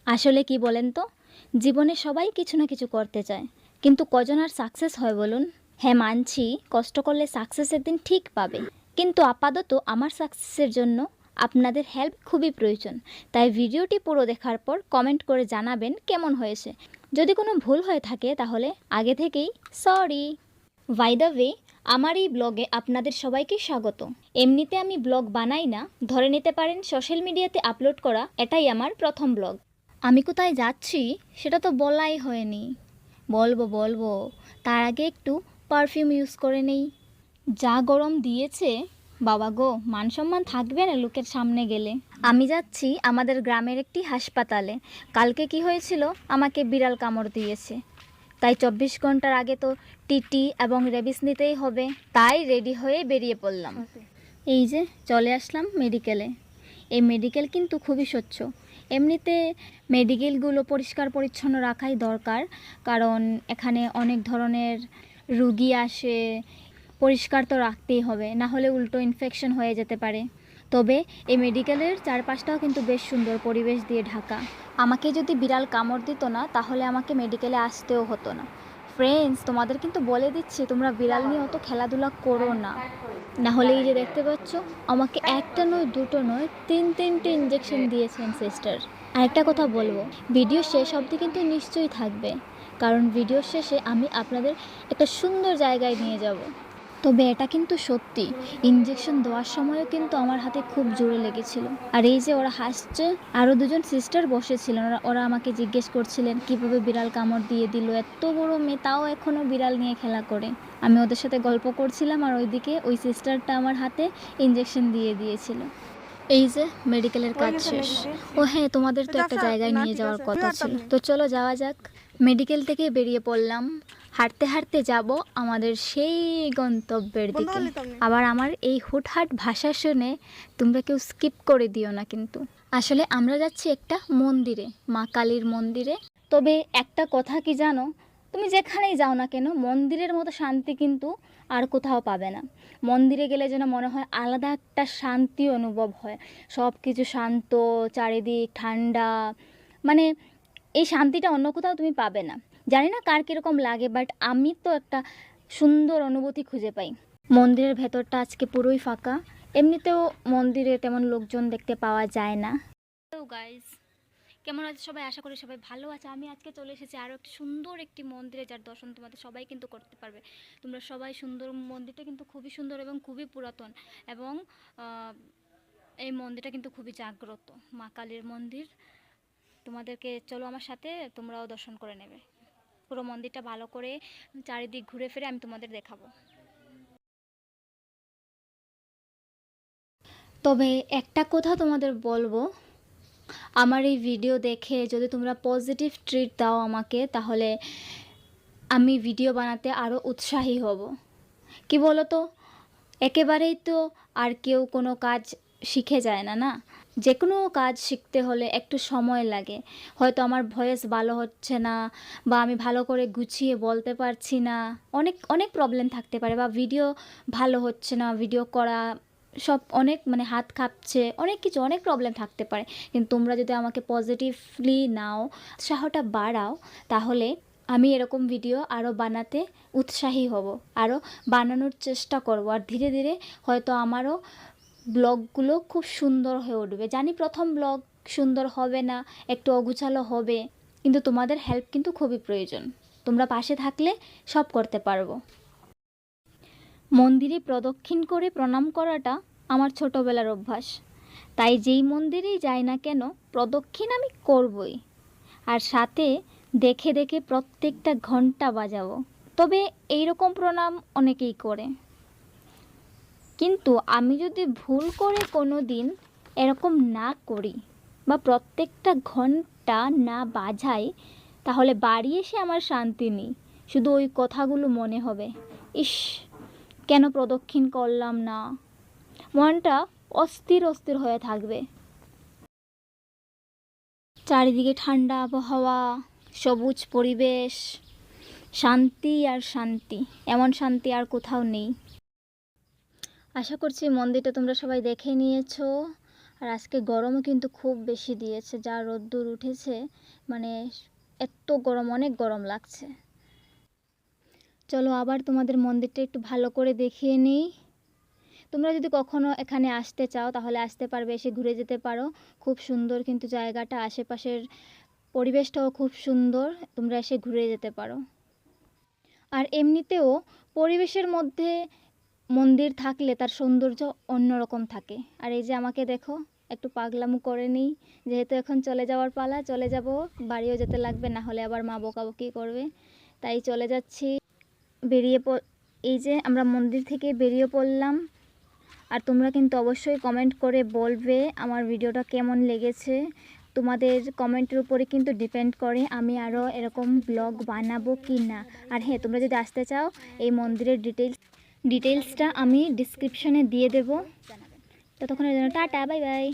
আসলে কি বলেন তো, জীবনে সবাই কিছু না কিছু করতে চায়, কিন্তু কজন আর সাকসেস হয় বলুন? হ্যাঁ, মানছি কষ্ট করলে সাকসেস একদিন ঠিক পাবে, কিন্তু আপাতত আমার সাকসেসের জন্য আপনাদের হেল্প খুবই প্রয়োজন। তাই ভিডিওটি পুরো দেখার পর কমেন্ট করে জানাবেন কেমন হয়েছে। যদি কোনো ভুল হয়ে থাকে তাহলে আগে থেকেই সরি। বাই দ্য ওয়ে, আমার এই ব্লগে আপনাদের সবাইকে স্বাগত। এমনিতে আমি ব্লগ বানাই না, ধরে নিতে পারেন সোশ্যাল মিডিয়াতে আপলোড করা এটাই আমার প্রথম ব্লগ। আমি কোথায় যাচ্ছি সেটা তো বলাই হয়নি। বলবো, তার আগে একটু পারফিউম ইউজ করে নেই। যা গরম দিয়েছে বাবা গো, মান সম্মান থাকবে না লোকের সামনে গেলে। আমি যাচ্ছি আমাদের গ্রামের একটি হাসপাতালে। কালকে কি হয়েছিল, আমাকে বিড়াল কামড় দিয়েছে। তাই 24 ঘন্টার আগে তো টিটি এবং রেবিস নিতেই হবে। তাই রেডি হয়ে বেরিয়ে পড়লাম। এই যে চলে আসলাম মেডিকেলে। এই মেডিকেল কিন্তু খুবই স্বচ্ছ। এমনিতে মেডিকেলগুলো পরিষ্কার পরিচ্ছন্ন রাখাই দরকার, কারণ এখানে অনেক ধরনের রুগী আসে। পরিষ্কার তো রাখতেই হবে, না হলে উল্টো ইনফেকশন হয়ে যেতে পারে। তবে এই মেডিকেলের চারপাশটাও কিন্তু বেশ সুন্দর পরিবেশ দিয়ে ঢাকা। আমাকে যদি বিড়াল কামড় দিত না তাহলে আমাকে মেডিকেলে আসতেও হতো না। ফ্রেন্ডস, তোমাদের কিন্তু বলে দিচ্ছি, তোমরা বিড়াল নিয়ে অত খেলাধুলা করো না, না হলে এই যে দেখতে পাচ্ছ, আমাকে একটা নয় দুটো নয় তিনটে ইঞ্জেকশন দিয়েছেন সিস্টার। আরেকটা কথা বলবো, ভিডিও শেষ অবধি কিন্তু নিশ্চয়ই থাকবে, কারণ ভিডিওর শেষে আমি আপনাদের একটা সুন্দর জায়গায় নিয়ে যাব। তবে এটা কিন্তু সত্যি, ইঞ্জেকশন দেওয়ার সময়ও কিন্তু আমার হাতে খুব জোরে লেগেছিল। আর এই যে ওরা হাসছে, আরও দুজন সিস্টার বসেছিলেন, ওরা আমাকে জিজ্ঞেস করছিলেন কিভাবে বিড়াল কামড় দিয়ে দিল, এত বড় মেয়ে তাও এখনও বিড়াল নিয়ে খেলা করে। আমি ওদের সাথে গল্প করছিলাম আর ওইদিকে ওই সিস্টারটা আমার হাতে ইঞ্জেকশন দিয়ে দিয়েছিল। এই যে মেডিকেলের কাজ শেষ। ও হ্যাঁ, তোমাদের তো একটা জায়গায় নিয়ে যাওয়ার কথা ছিল, তো চলো যাওয়া যাক। মেডিকেল থেকে বেরিয়ে পড়লাম। হাঁটতে হাঁটতে যাব আমাদের সেই গন্তব্যের দিকে। আবার আমার এই হুটহাট ভাষা শুনে তোমরা কেউ স্কিপ করে দিও না কিন্তু। আসলে আমরা যাচ্ছি একটা মন্দিরে, মা কালীর মন্দিরে। তবে একটা কথা কি জানো, তুমি যেখানেই যাও না কেন মন্দিরের মতো শান্তি কিন্তু আর কোথাও পাবে না। মন্দিরে গেলে যেন মনে হয় আলাদা একটা শান্তি অনুভব হয়। সব কিছু শান্ত, চারিদিক ঠান্ডা, মানে এই শান্তিটা অন্য কোথাও তুমি পাবে না। জানি না কার কীরকম লাগে, বাট আমি তো একটা সুন্দর অনুভূতি খুঁজে পাই। মন্দিরের ভেতরটা আজকে পুরোই ফাঁকা। এমনিতেও মন্দিরে তেমন লোকজন দেখতে পাওয়া যায় না। তো গাইস, কেমন আছে সবাই? আশা করি সবাই ভালো আছে। আমি আজকে চলে এসেছি আরও একটি সুন্দর একটি মন্দিরে, যার দর্শন তোমাদের সবাই কিন্তু করতে পারবে। তোমরা সবাই সুন্দর, মন্দিরটা কিন্তু খুবই সুন্দর এবং খুবই পুরাতন, এবং এই মন্দিরটা কিন্তু খুবই জাগ্রত, মা কালীর মন্দির। তোমাদেরকে চলো আমার সাথে, তোমরাও দর্শন করে নেবে। পুরো মন্দিরটা ভালো করে চারিদিক ঘুরে ফিরে আমি তোমাদের দেখাবো। তবে একটা কথা তোমাদের বলবো, আমার এই ভিডিও দেখে যদি তোমরা পজিটিভ ট্রিট দাও আমাকে, তাহলে আমি ভিডিও বানাতে আরও উৎসাহী হব। কি বলো তো, একেবারেই তো আর কেউ কোনো কাজ শিখে যায় না, না? যে কোনো কাজ শিখতে হলে একটু সময় লাগে। হয়তো আমার ভয়েস ভালো হচ্ছে না, বা আমি ভালো করে গুছিয়ে বলতে পারছি না, অনেক অনেক প্রবলেম থাকতে পারে, বা ভিডিও ভালো হচ্ছে না, ভিডিও করা সব অনেক মানে হাত কাঁপছে, অনেক কিছু, অনেক প্রবলেম থাকতে পারে। কিন্তু তোমরা যদি আমাকে পজিটিভলি নাও, উৎসাহটা বাড়াও, তাহলে আমি এরকম ভিডিও আরও বানাতে উৎসাহী হব, আরও বানানোর চেষ্টা করব। আর ধীরে ধীরে হয়তো আমারও ব্লগগুলো খুব সুন্দর হয়ে উঠবে। জানি প্রথম ব্লগ সুন্দর হবে না, একটু অগুছালো হবে, কিন্তু তোমাদের হেল্প কিন্তু খুবই প্রয়োজন। তোমরা পাশে থাকলে সব করতে পারবো। মন্দিরে প্রদক্ষিণ করে প্রণাম করাটা আমার ছোটোবেলার অভ্যাস। তাই যেই মন্দিরেই যাই না কেন প্রদক্ষিণ আমি করবই, আর সাথে দেখে দেখে প্রত্যেকটা ঘন্টা বাজাবো। তবে এইরকম প্রণাম অনেকেই করে, কিন্তু আমি যদি ভুল করে কোনো দিন এরকম না করি বা প্রত্যেকটা ঘন্টা না বাজাই, তাহলে বাড়ি এসে আমার শান্তি নেই। শুধু ওই কথাগুলো মনে হবে, ইস কেন প্রদক্ষিণ করলাম না, মনটা অস্থির অস্থির হয়ে থাকবে। চারিদিকে ঠান্ডা আবহাওয়া, সবুজ পরিবেশ, শান্তি আর শান্তি, এমন শান্তি আর কোথাও নেই। আশা করছি মন্দিরটা তোমরা সবাই দেখে নিয়েছো, আর আজকে গরমও কিন্তু খুব বেশি দিয়েছে, যা রোদ্দুর উঠেছে, মানে এত গরম, অনেক গরম লাগছে। চলো আবার তোমাদের মন্দিরটা একটু ভালো করে দেখিয়ে নিই। তোমরা যদি কখনো এখানে আসতে চাও তাহলে আসতে পারবে, এসে ঘুরে যেতে পারো। খুব সুন্দর কিন্তু জায়গাটা, আশেপাশের পরিবেশটাও খুব সুন্দর, তোমরা এসে ঘুরে যেতে পারো। আর এমনিতেও পরিবেশের মধ্যে মন্দির থাকলে তার সৌন্দর্য অন্যরকম থাকে। আর এই যে আমাকে দেখো, একটু পাগলামো করে নিই, যেহেতু এখন চলে যাওয়ার পালা, চলে যাব, বাড়িও যেতে লাগবে, না হলে আবার মা বকাবকি করবে, তাই চলে যাচ্ছি। এই যে আমরা মন্দির থেকে বেরিয়ে পড়লাম। আর তোমরা কিন্তু অবশ্যই কমেন্ট করে বলবে আমার ভিডিওটা কেমন লেগেছে। তোমাদের কমেন্টের উপরে কিন্তু ডিপেন্ড করে আমি আরও এরকম ব্লগ বানাবো কি না। আর হ্যাঁ, তোমরা যদি আসতে চাও এই মন্দিরের ডিটেলসটা আমি ডিসক্রিপশনে দিয়ে দেবো। ততক্ষণের জন্য টাটা, বাই বাই।